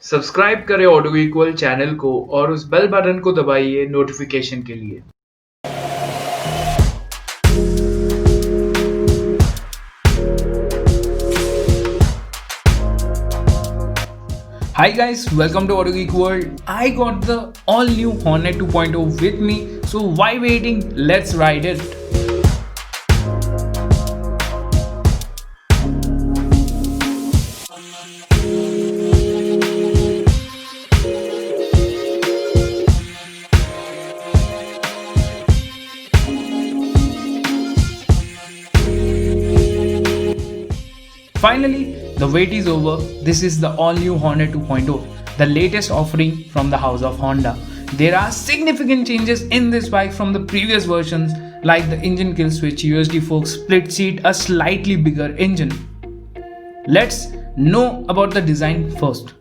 Subscribe करें auto equal channel को और उस बेल बटन को दबाइए नोटिफिकेशन के लिए। Hi guys, welcome to autogeek world. I got the all new Hornet 2.0 with me, so why waiting? Let's ride it. Finally, the wait is over. This is the all-new Hornet 2.0, the latest offering from the house of Honda. There are significant changes in this bike from the previous versions, like the engine kill switch, USD forks, split seat, a slightly bigger engine. Let's know about the design first.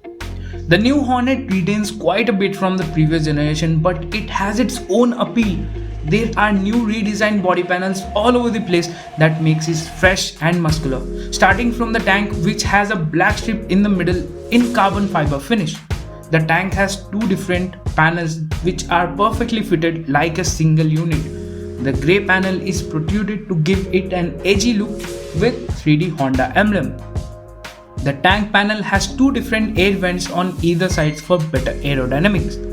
The new Hornet retains quite a bit from the previous generation, but it has its own appeal. There are new redesigned body panels all over the place that makes it fresh and muscular. Starting from the tank, which has a black strip in the middle in carbon fiber finish. The tank has two different panels which are perfectly fitted like a single unit. The grey panel is protruded to give it an edgy look with 3D Honda emblem. The tank panel has two different air vents on either sides for better aerodynamics.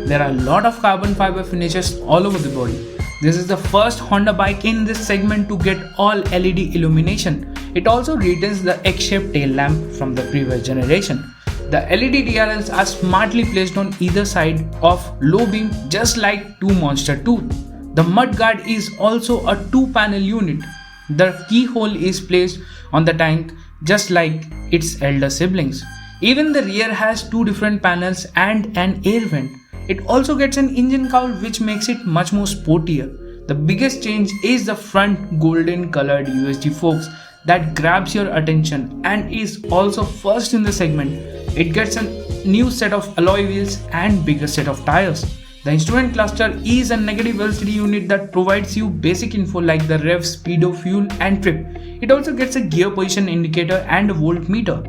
There are a lot of carbon fiber finishes all over the body. This is the first Honda bike in this segment to get all LED illumination. It also retains the egg-shaped tail lamp from the previous generation. The LED DRLs are smartly placed on either side of low beam just like two monster tooth. The mudguard is also a two-panel unit. The keyhole is placed on the tank just like its elder siblings. Even the rear has two different panels and an air vent. It also gets an engine cowl which makes it much more sportier. The biggest change is the front golden colored USD forks that grabs your attention and is also first in the segment. It gets a new set of alloy wheels and bigger set of tires. The instrument cluster is a negative LCD unit that provides you basic info like the rev, speedo, fuel and trip. It also gets a gear position indicator and a voltmeter.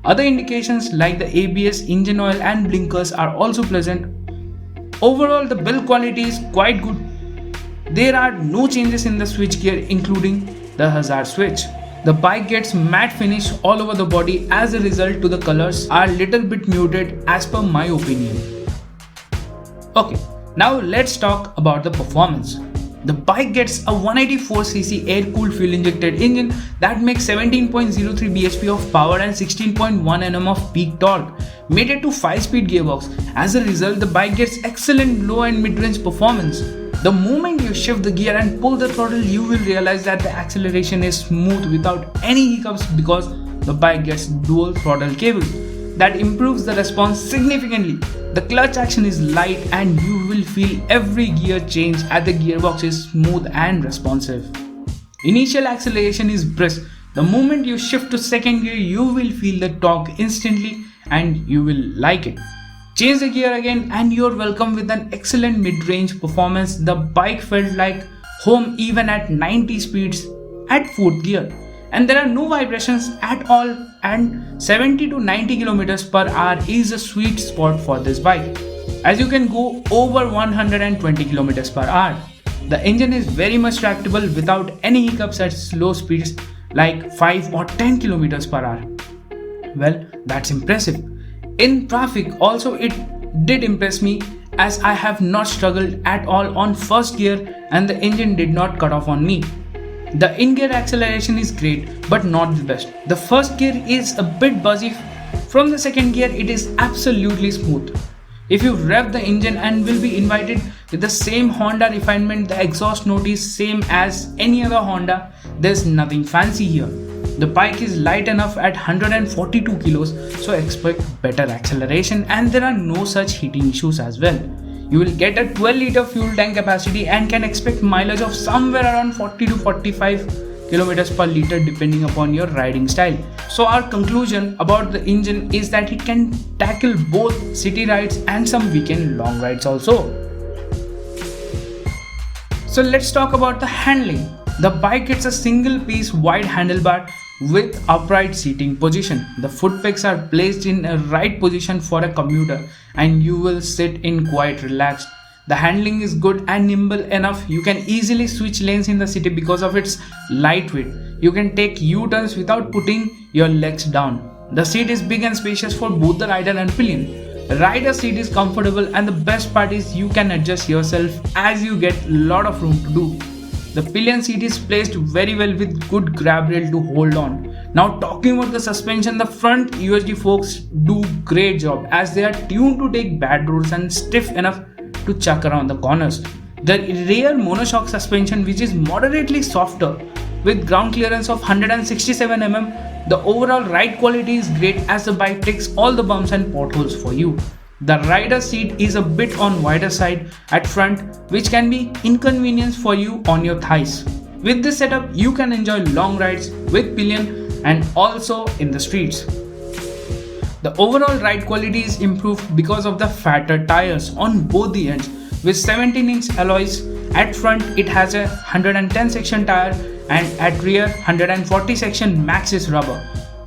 Other indications like the ABS, engine oil and blinkers are also present. Overall, the build quality is quite good. There are no changes in the switchgear including the hazard switch. The bike gets matte finish all over the body. As a result, the colors are little bit muted as per my opinion. Okay, now let's talk about the performance. The bike gets a 184cc air-cooled fuel-injected engine that makes 17.03 bhp of power and 16.1 Nm of peak torque, mated to 5-speed gearbox. As a result, the bike gets excellent low and mid-range performance. The moment you shift the gear and pull the throttle, you will realize that the acceleration is smooth without any hiccups because the bike gets dual throttle cables. That improves the response significantly. The clutch action is light and you will feel every gear change as the gearbox is smooth and responsive. Initial acceleration is brisk. The moment you shift to second gear, you will feel the torque instantly and you will like it. Change the gear again and you're welcome with an excellent mid-range performance. The bike felt like home even at 90 speeds at 4th gear. And there are no vibrations at all, and 70 to 90 km per hour is a sweet spot for this bike, as you can go over 120 km per hour. The engine is very much tractable without any hiccups at slow speeds like 5 or 10 km per hour. Well, that's impressive. In traffic also it did impress me, as I have not struggled at all on first gear and the engine did not cut off on me. The in-gear acceleration is great but not the best. The first gear is a bit buzzy. From the second gear it is absolutely smooth. If you rev the engine and will be invited with the same Honda refinement, the exhaust note is same as any other Honda. There's nothing fancy here. The bike is light enough at 142 kilos, so expect better acceleration and there are no such heating issues as well. You will get a 12-liter fuel tank capacity and can expect mileage of somewhere around 40 to 45 km per liter depending upon your riding style. So our conclusion about the engine is that it can tackle both city rides and some weekend long rides also. So let's talk about the handling. The bike gets a single piece wide handlebar with upright seating position. The foot pegs are placed in a right position for a commuter and you will sit in quite relaxed. The handling is good and nimble enough. You can easily switch lanes in the city because of its lightweight. You can take U-turns without putting your legs down. The seat is big and spacious for both the rider and pillion. The rider seat is comfortable and the best part is you can adjust yourself as you get a lot of room to do. The pillion seat is placed very well with good grab rail to hold on. Now talking about the suspension, the front USD forks do great job as they are tuned to take bad roads and stiff enough to chuck around the corners. The rear monoshock suspension, which is moderately softer with ground clearance of 167 mm, the overall ride quality is great as the bike takes all the bumps and potholes for you. The rider seat is a bit on wider side at front, which can be inconvenience for you on your thighs. With this setup, you can enjoy long rides with pillion and also in the streets. The overall ride quality is improved because of the fatter tires on both the ends. With 17-inch alloys, at front it has a 110 section tire and at rear 140 section Maxxis rubber,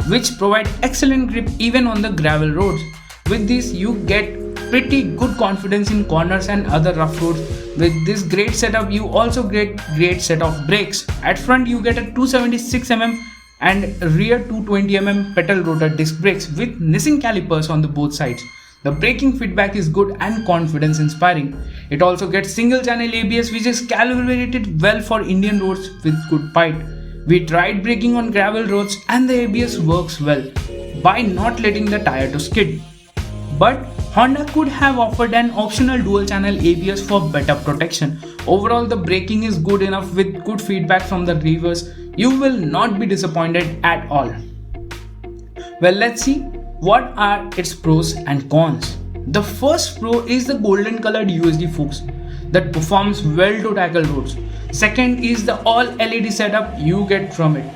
which provide excellent grip even on the gravel roads. With this you get pretty good confidence in corners and other rough roads. With this great setup you also get great set of brakes. At front you get a 276 mm and rear 220 mm pedal rotor disc brakes with Nissin calipers on the both sides. The braking feedback is good and confidence inspiring. It also gets single channel ABS, which is calibrated well for Indian roads with good bite. We tried braking on gravel roads and the ABS works well by not letting the tire to skid. But Honda could have offered an optional dual channel ABS for better protection. Overall the braking is good enough with good feedback from the levers. You will not be disappointed at all. Well, let's see what are its pros and cons. The first pro is the golden colored USD forks that performs well to tackle roads. Second is the all LED setup you get from it.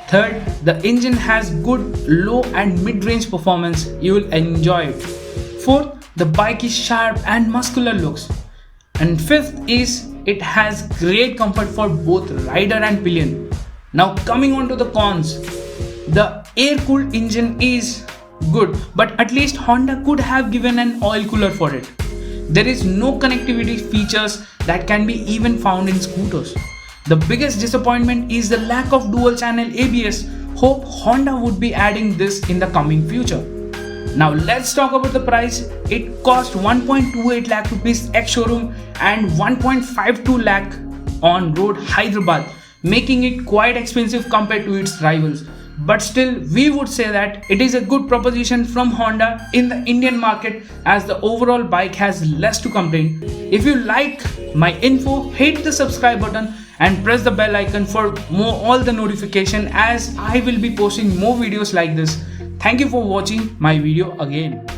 Third, the engine has good low and mid-range performance. You will enjoy it. Fourth, the bike is sharp and muscular looks. And fifth is it has great comfort for both rider and pillion. Now coming on to the cons. The air-cooled engine is good, but at least Honda could have given an oil cooler for it. There is no connectivity features that can be even found in scooters. The biggest disappointment is the lack of dual channel ABS. Hope Honda would be adding this in the coming future. Now let's talk about the price. It cost 1.28 lakh rupees ex-showroom and 1.52 lakh on road Hyderabad, making it quite expensive compared to its rivals. But still, we would say that it is a good proposition from Honda in the Indian market as the overall bike has less to complain. If you like my info, hit the subscribe button and press the bell icon for all the notification as I will be posting more videos like this. Thank you for watching my video again.